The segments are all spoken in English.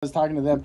was talking to them.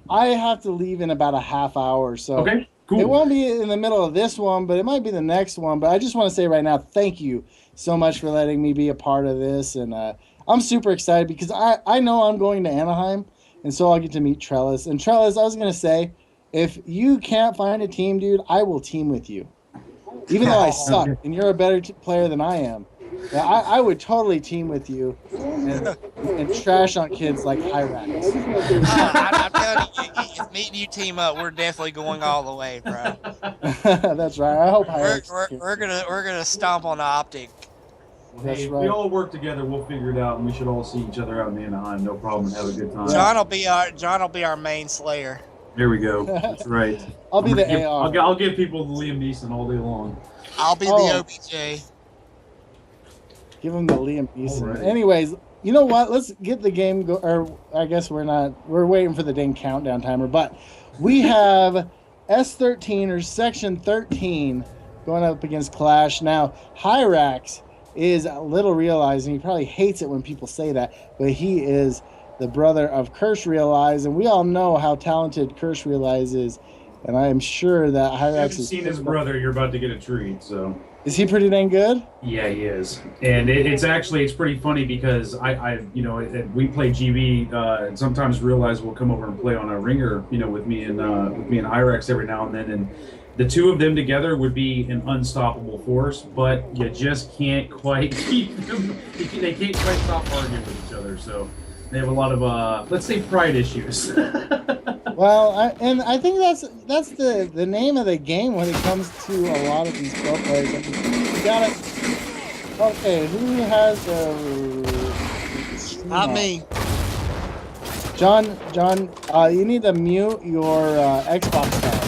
I have to leave in about a half hour, so Okay, cool. it won't be in the middle of this one, but it might be the next one. But I just want to say right now, thank you so much for letting me be a part of this, and I'm super excited because I know I'm going to Anaheim, and so I'll get to meet Trellis. And Trellis, I was gonna say, if you can't find a team, dude, I will team with you, even though I suck and you're a better player than I am. Yeah, I would totally team with you and trash on kids like Hyrax. I'm telling you, if me and you team up, we're definitely going all the way, bro. That's right. I hope We're, Hyrax. we're gonna stomp on the optic. That's Hey, if right. we all work together, we'll figure it out, and we should all see each other out in Anaheim. No problem, and have a good time. John will be our main slayer. There we go. That's right. I'll be the I'll, AR. I'll give people the Liam Neeson all day long. I'll be Oh. the OBJ. Give him the Liam Neeson. Alright. Anyways, you know what? Let's get the game go. Or I guess we're not. We're waiting for the dang countdown timer. But we have S13 or Section 13 going up against Clash. Now, Hyrax is little realizing. He probably hates it when people say that, but he is the brother of Curse Realize, and we all know how talented Curse Realize is. And I am sure that If you Hyrax haven't is. seen his brother, you're about to get a treat. So Is he pretty dang good? yeah, he is, and it's pretty funny because we play GB, and sometimes Realize will come over and play on a ringer, with me and Hyrax every now and then, and the two of them together would be an unstoppable force, but you just can't quite keep them. They can't quite stop arguing with each other, so they have a lot of let's say pride issues. Well, I think that's the name of the game when it comes to a lot of these pro players. I mean, you gotta. Okay, who has the? Not me. John, you need to mute your Xbox tab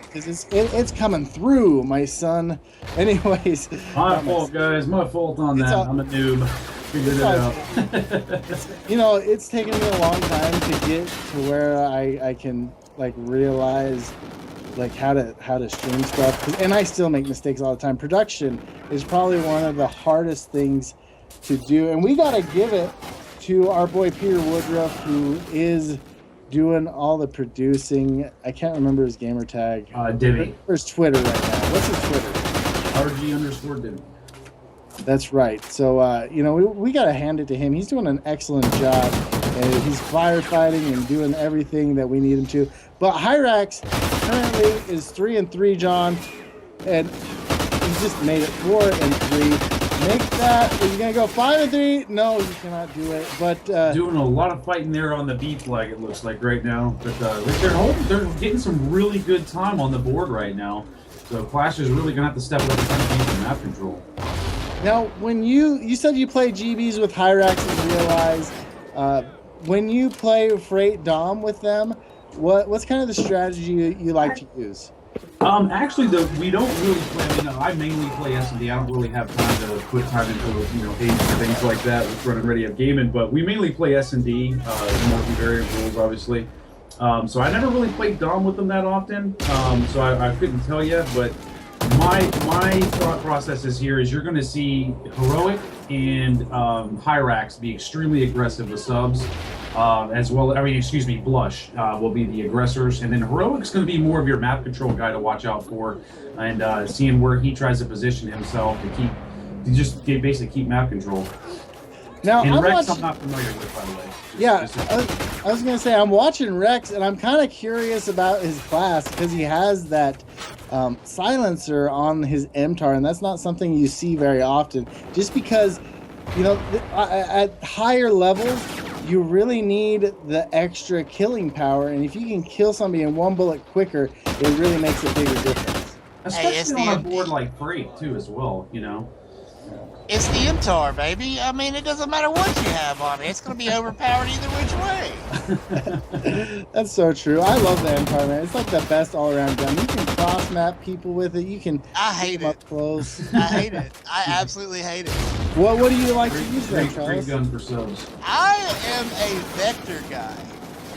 because it's coming through, my son. Anyways, My fault, guys. My fault on It's that. all- I'm a noob. Figured it out. it's taken me a long time to get to where I can like realize like how to stream stuff, and I still make mistakes all the time. Production is probably one of the hardest things to do, and we got to give it to our boy Peter Woodruff, who is doing all the producing. I can't remember his gamer tag. Divvy. Where's Twitter right now? What's his Twitter? RG_Divvy. That's right. So, we got to hand it to him. He's doing an excellent job. And he's firefighting and doing everything that we need him to. But Hyrax currently is 3-3, John. And he just made it 4-3. Make that. Are you going to go 5-3? No, you cannot do it. But Doing a lot of fighting there on the B flag, it looks like right now. But they're getting some really good time on the board right now. So Clash is really going to have to step up and map control. now, when you said you play GBs with Hyrax and Realize, when you play Freight Dom with them, what's kind of the strategy you like to use? Actually, we don't really play. I mainly play S&D. I don't really have time to put time into A's and things like that with running ReadyUp Gaming. But we mainly play S&D, multivariate rules, obviously. So I never really played Dom with them that often. So I couldn't tell you, but my thought process is you're going to see Heroic and Hyrax be extremely aggressive with subs, as well. Blush will be the aggressors, and then Heroic's going to be more of your map control guy to watch out for, and seeing where he tries to position himself to basically keep map control. Now, And I'm Rex, watching, I'm not familiar with, by the way. I was gonna say I'm watching Rex, and I'm kind of curious about his class because he has that silencer on his MTAR, and that's not something you see very often. Just because, at higher levels, you really need the extra killing power, and if you can kill somebody in one bullet quicker, it really makes a bigger difference. Especially on a board like Freight too, as well. It's the MTAR, baby. I mean, it doesn't matter what you have on it. It's going to be overpowered either which way. That's so true. I love the MTAR, man. It's like the best all-around gun. You can cross-map people with it. You can I hate them it. up close. I hate it. I absolutely hate it. What do you like to use then, Great Charles? gun for subs. I am a vector guy.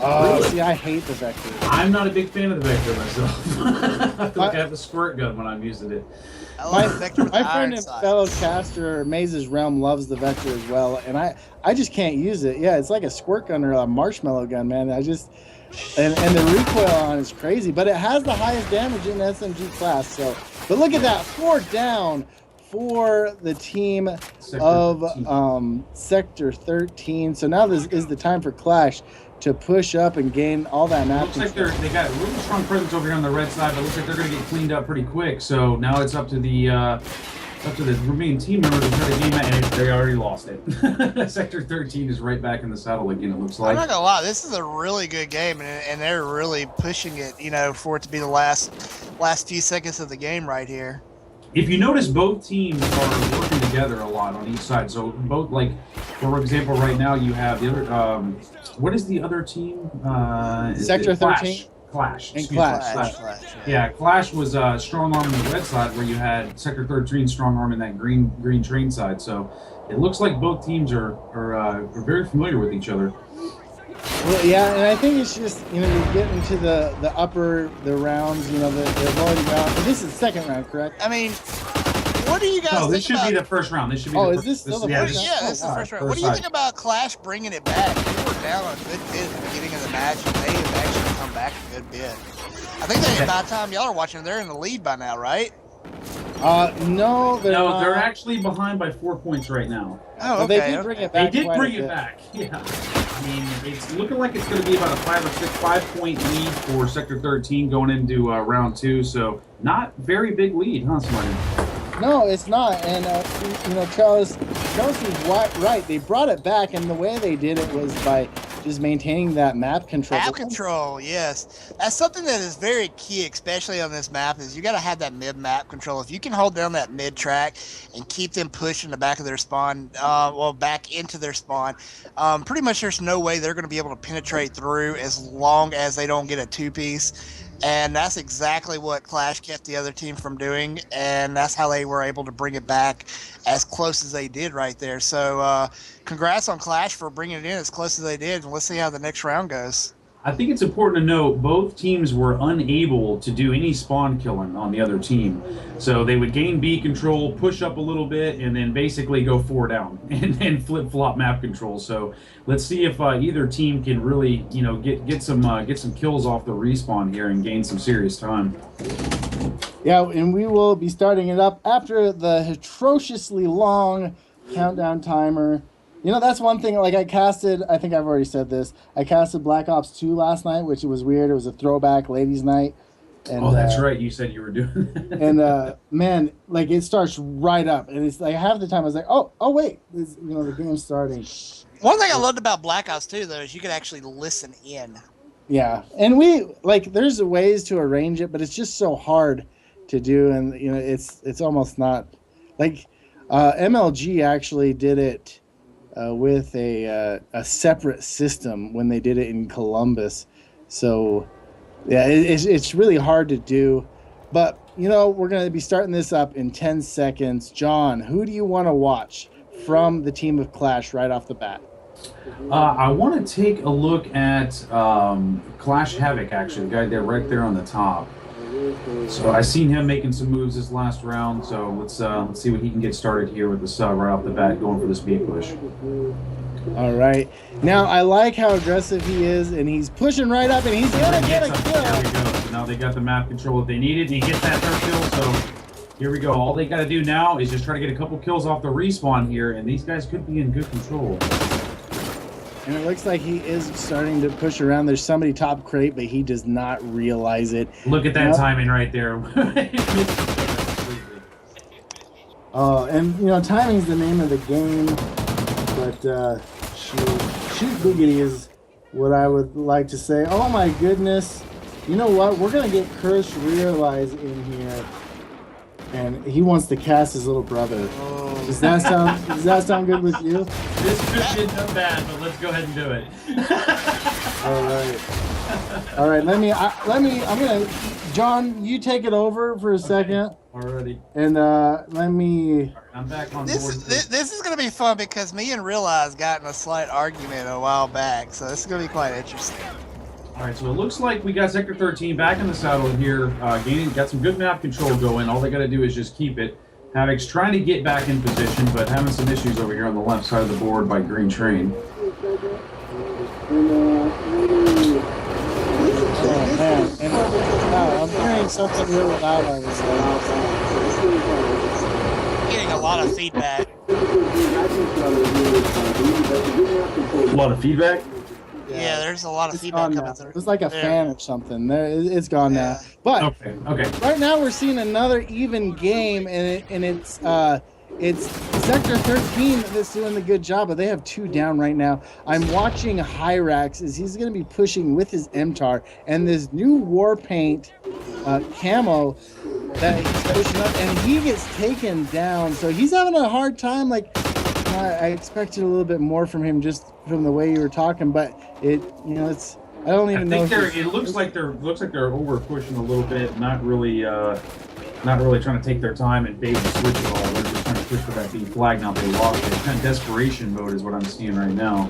Oh, see, I hate the vector. I'm not a big fan of the vector myself. I feel like I have the squirt gun when I'm using it. I like My friend and fellow caster, Maze's Realm, loves the vector as well, and I just can't use it. Yeah, it's like a squirt gun or a marshmallow gun, man. And the recoil on is crazy, but it has the highest damage in SMG class. So, but look at that, 4 down for the team of Sector 13. So now this is the time for Clash to push up and gain all that map. Looks like they got a really strong presence over here on the red side, but it looks like they're going to get cleaned up pretty quick. So now it's up to the remaining team member to try to game that, and they already lost it. Sector 13 is right back in the saddle again, it looks like. I'm not gonna lie, this is a really good game, and they're really pushing it, for it to be the last few seconds of the game right here. If you notice, both teams are working together a lot on each side. So both, like, for example, right now you have the other. What is the other team? Sector 13. Clash. And Clash. Yeah, Clash was strong arm on the red side, where you had Sector 13 strong arm in that green train side. So it looks like both teams are very familiar with each other. Well, yeah, and I think it's just, you get into the rounds, the avoiding round. This is the second round, correct? I mean, what do you guys think about... this should be the first round. This should be is this still the first round? Yeah, this is the first round. What do you think about Clash bringing it back? They were down a good bit at the beginning of the match, and they have actually come back a good bit. I think that by the time y'all are watching, they're in the lead by now, right? No, they're not. They're actually behind by 4 points right now. Oh, okay. They did bring it back. They did bring it back, yeah. I mean, it's looking like it's going to be about a 5-point lead for Sector 13 going into round 2. So not very big lead, huh, Smarty? No, it's not. And Trellis was right. They brought it back, and the way they did it was by just maintaining that map control. Map control, yes. That's something that is very key, especially on this map, is you got to have that mid-map control. If you can hold down that mid-track and keep them pushing the back of their spawn, back into their spawn, pretty much there's no way they're going to be able to penetrate through as long as they don't get a two-piece. And that's exactly what Clash kept the other team from doing, and that's how they were able to bring it back as close as they did right there. So congrats on Clash for bringing it in as close as they did, and let's see how the next round goes. I think it's important to note both teams were unable to do any spawn killing on the other team. So they would gain B control, push up a little bit, and then basically go 4 down and flip-flop map control. So let's see if either team can really, get some kills off the respawn here and gain some serious time. Yeah, and we will be starting it up after the atrociously long countdown timer. That's one thing, like I think I've already said this, I casted Black Ops 2 last night, which was weird. It was a throwback ladies' night. And, that's right. You said you were doing that. And, man, like it starts right up. And it's like half the time I was like, oh wait, the game's starting. One thing I loved about Black Ops 2, though, is you could actually listen in. Yeah, and there's ways to arrange it, but it's just so hard to do. And, it's almost not, like MLG actually did it with a separate system when they did it in Columbus. So, yeah, it's really hard to do. But, we're going to be starting this up in 10 seconds. John, who do you want to watch from the team of Clash right off the bat? I want to take a look at Clash Havoc, actually, the guy there right there on the top. So I seen him making some moves this last round, so let's see what he can get started here with this right off the bat, going for this B push. All right. Now, I like how aggressive he is, and he's pushing right up, and he's going to get a kill. There we go. So now they got the map control that they needed, and he gets that third kill, so here we go. All they got to do now is just try to get a couple kills off the respawn here, and these guys could be in good control. And it looks like he is starting to push around. There's somebody top crate, but he does not realize it. Look at that timing right there. And timing's the name of the game, but shoot boogity is what I would like to say. Oh my goodness! You know what? We're gonna get Cursed Realize in here, and he wants to cast his little brother. Oh Does that sound good with you? This could get done bad, but let's go ahead and do it. All right. I'm gonna, John, you take it over for a second. Alrighty. And let me. I'm back on board. This is gonna be fun because me and Realize got in a slight argument a while back, so this is gonna be quite interesting. All right, so it looks like we got Sector 13 back in the saddle here. Got some good map control going. All they got to do is just keep it. Havoc's trying to get back in position, but having some issues over here on the left side of the board by Green Train. Oh man, and I'm hearing something really loud on this side. Getting a lot of feedback. A lot of feedback? Yeah, there's a lot of feedback coming through. It's like a fan or something. It's gone now. But okay. Right now we're seeing another even game, and it's Sector 13 that's doing the good job, but they have 2 down right now. I'm watching Hyrax as he's going to be pushing with his MTAR and this new war paint camo that he's pushing up, and he gets taken down. So he's having a hard time. Like I expected a little bit more from him just from the way you were talking, but it's. I don't even know. It looks like they're over pushing a little bit, not really trying to take their time and bait and switch at all. They're just trying to push for that B flag. Now they lost it. Kind of desperation mode is what I'm seeing right now.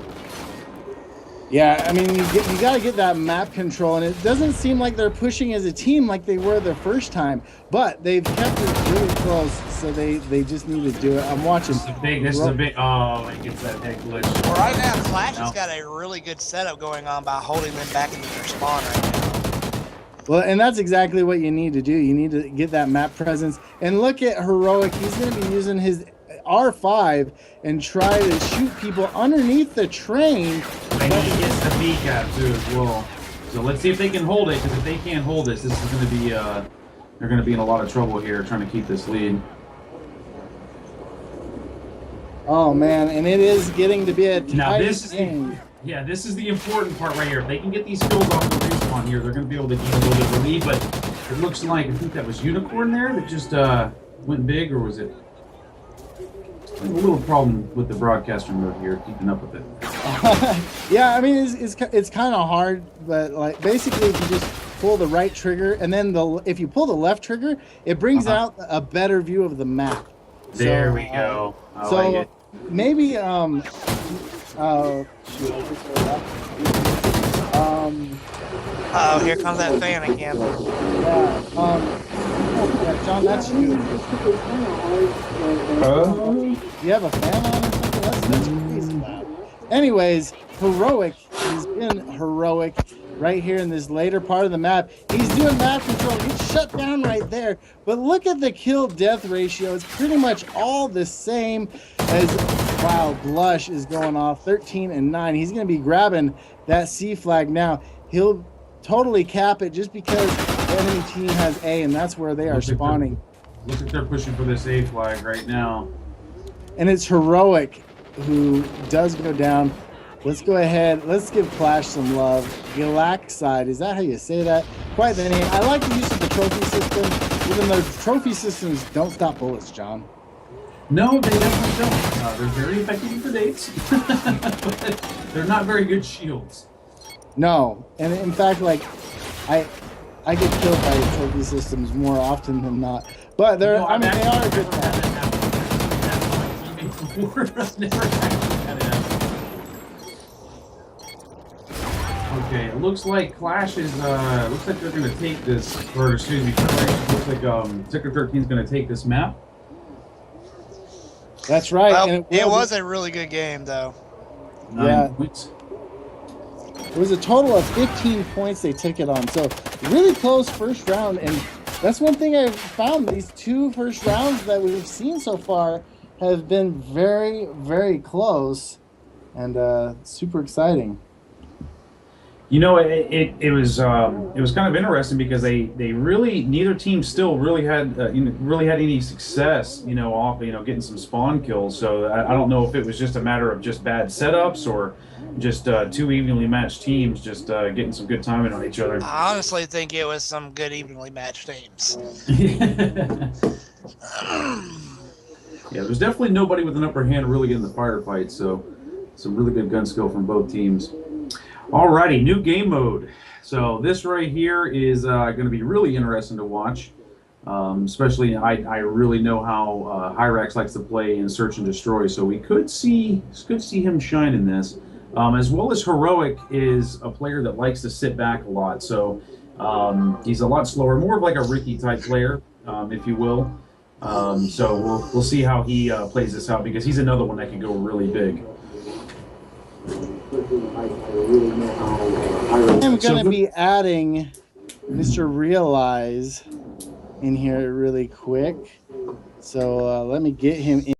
Yeah, I mean, you got to get that map control, and it doesn't seem like they're pushing as a team like they were the first time, but they've kept it really close, so they just need to do it. I'm watching. This is a big. Oh, it gets that head glitch. Well, right now, Clash has got a really good setup going on by holding them back into their spawn right now. Well, and that's exactly what you need to do. You need to get that map presence. And look at Heroic. He's going to be using his R5 and try to shoot people underneath the train. And he gets the beak out too as well. So let's see if they can hold it, because if they can't hold this is going to be they're going to be in a lot of trouble here trying to keep this lead. Oh man, and it is getting to be a tight now game. This is the important part right here. If they can get these skills off the respawn here, they're going to be able to gain a little bit of lead. But it looks like, I think that was Unicorn there that just went big, or was it? A little problem with the broadcaster mode here, keeping up with it. Yeah, I mean it's kind of hard, but like basically if you just pull the right trigger and then if you pull the left trigger, it brings out a better view of the map. There we go. I so like it. Maybe Oh, here comes that fan again. Yeah, John, that's you. You have a fan on or something? That's crazy loud. Anyways, Heroic. He's been heroic right here in this later part of the map. He's doing map control. He's shut down right there. But look at the kill-death ratio. It's pretty much all the same as, wow, Blush is going off 13 and 9. He's going to be grabbing that C flag now. He'll totally cap it just because the enemy team has A, and that's where they are spawning. Looks like they're pushing for this A flag right now. And it's Heroic who does go down. Let's go ahead. Let's give Clash some love. Galaxide, is that how you say that? Quite the name. I like the use of the trophy system, even though trophy systems don't stop bullets, John. No, they definitely don't. They're very effective in grenades, but they're not very good shields. No, and in fact, like, I get killed by trophy systems more often than not. But they are a good time. Okay, it looks like Clash is, looks like they're going to take this, or excuse me, looks like Sector 13 is going to take this map. That's right. Well, and it was a really good game, though. 9 points. It was a total of 15 points they took it on. So really close first round. And that's one thing I've found. These 2 first rounds that we've seen so far have been very, very close and super exciting. You know, it was kind of interesting because they really, neither team still really had any success, off getting some spawn kills. So I don't know if it was just a matter of just bad setups or just 2 evenly matched teams just getting some good timing on each other. I honestly think it was some good evenly matched teams. Yeah, there's definitely nobody with an upper hand really in the firefight, so some really good gun skill from both teams. Alrighty, new game mode. So this right here is going to be really interesting to watch. Especially, I really know how Hyrax likes to play in Search and Destroy, so we could see him shine in this. As well as Heroic is a player that likes to sit back a lot, so he's a lot slower, more of like a Ricky type player, if you will. So we'll see how he plays this out, because he's another one that can go really big. I'm going to be adding Mr. Realize in here really quick. So let me get him in.